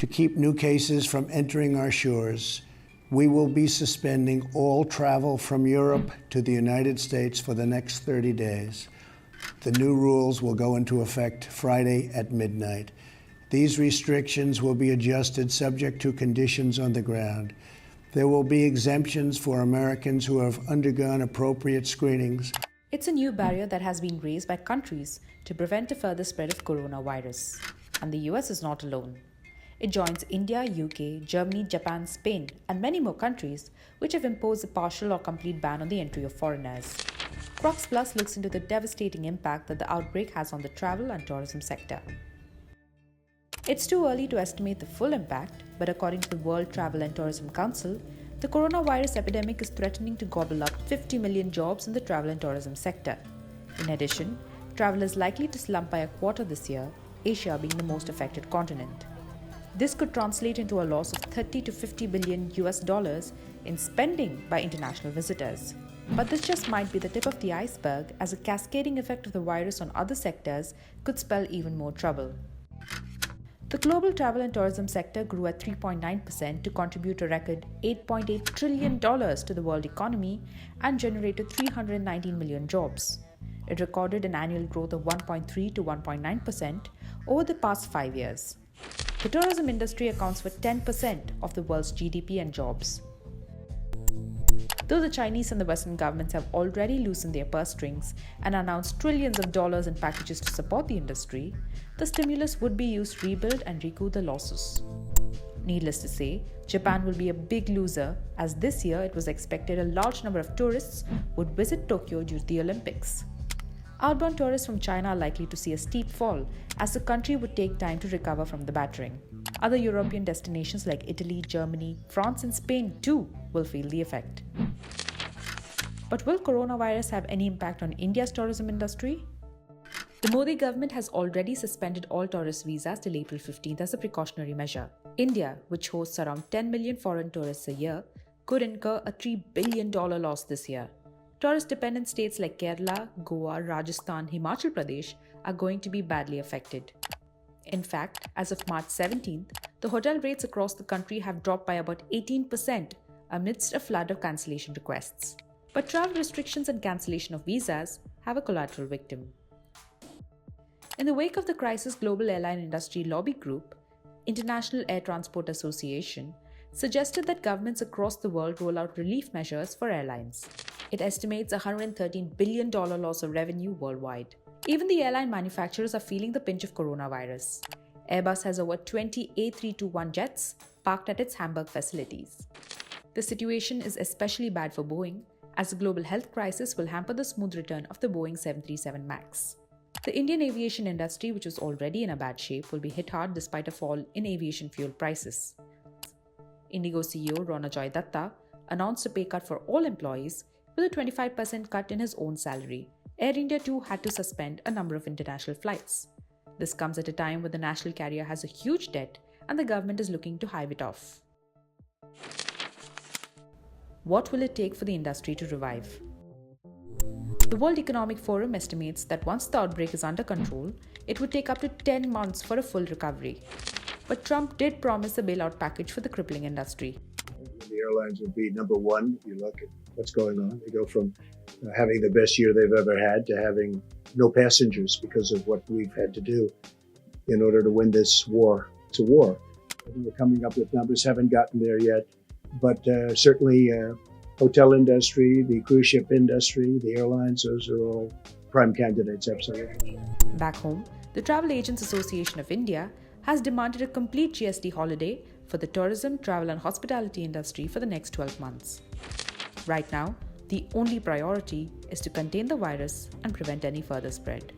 To keep new cases from entering our shores, we will be suspending all travel from Europe to the United States for the next 30 days. The new rules will go into effect Friday at midnight. These restrictions will be adjusted subject to conditions on the ground. There will be exemptions for Americans who have undergone appropriate screenings. It's a new barrier that has been raised by countries to prevent a further spread of coronavirus. And the US is not alone. It joins India, UK, Germany, Japan, Spain, and many more countries which have imposed a partial or complete ban on the entry of foreigners. Crux Plus looks into the devastating impact that the outbreak has on the travel and tourism sector. It's too early to estimate the full impact, but according to the World Travel and Tourism Council, the coronavirus epidemic is threatening to gobble up 50 million jobs in the travel and tourism sector. In addition, travel is likely to slump by a quarter this year, Asia being the most affected continent. This could translate into a loss of 30 to 50 billion US dollars in spending by international visitors. But this just might be the tip of the iceberg, as a cascading effect of the virus on other sectors could spell even more trouble. The global travel and tourism sector grew at 3.9% to contribute a record $8.8 trillion to the world economy and generated 319 million jobs. It recorded an annual growth of 1.3 to 1.9% over the past 5 years. The tourism industry accounts for 10% of the world's GDP and jobs. Though the Chinese and the Western governments have already loosened their purse strings and announced trillions of dollars in packages to support the industry, the stimulus would be used to rebuild and recoup the losses. Needless to say, Japan will be a big loser, as this year it was expected a large number of tourists would visit Tokyo due to the Olympics. Outbound tourists from China are likely to see a steep fall, as the country would take time to recover from the battering. Other European destinations like Italy, Germany, France, and Spain too will feel the effect. But will coronavirus have any impact on India's tourism industry? The Modi government has already suspended all tourist visas till April 15th as a precautionary measure. India, which hosts around 10 million foreign tourists a year, could incur a $3 billion loss this year. Tourist-dependent states like Kerala, Goa, Rajasthan, Himachal Pradesh are going to be badly affected. In fact, as of March 17th, the hotel rates across the country have dropped by about 18% amidst a flood of cancellation requests. But travel restrictions and cancellation of visas have a collateral victim. In the wake of the crisis, global airline industry lobby group, International Air Transport Association, suggested that governments across the world roll out relief measures for airlines. It estimates a $113 billion loss of revenue worldwide. Even the airline manufacturers are feeling the pinch of coronavirus. Airbus has over 20 A321 jets parked at its Hamburg facilities. The situation is especially bad for Boeing, as the global health crisis will hamper the smooth return of the Boeing 737 MAX. The Indian aviation industry, which was already in a bad shape, will be hit hard despite a fall in aviation fuel prices. Indigo CEO Rona Joy Datta announced a pay cut for all employees with a 25% cut in his own salary. Air India too had to suspend a number of international flights. This comes at a time when the national carrier has a huge debt and the government is looking to hive it off. What will it take for the industry to revive? The World Economic Forum estimates that once the outbreak is under control, it would take up to 10 months for a full recovery. But Trump did promise a bailout package for the crippling industry. The airlines would be number one. You look at what's going on. They go from having the best year they've ever had to having no passengers because of what we've had to do in order to win this war. It's a war. We're coming up with numbers, haven't gotten there yet. But certainly hotel industry, the cruise ship industry, the airlines, those are all prime candidates, absolutely. Back home, the Travel Agents Association of India has demanded a complete GST holiday for the tourism, travel and hospitality industry for the next 12 months. Right now, the only priority is to contain the virus and prevent any further spread.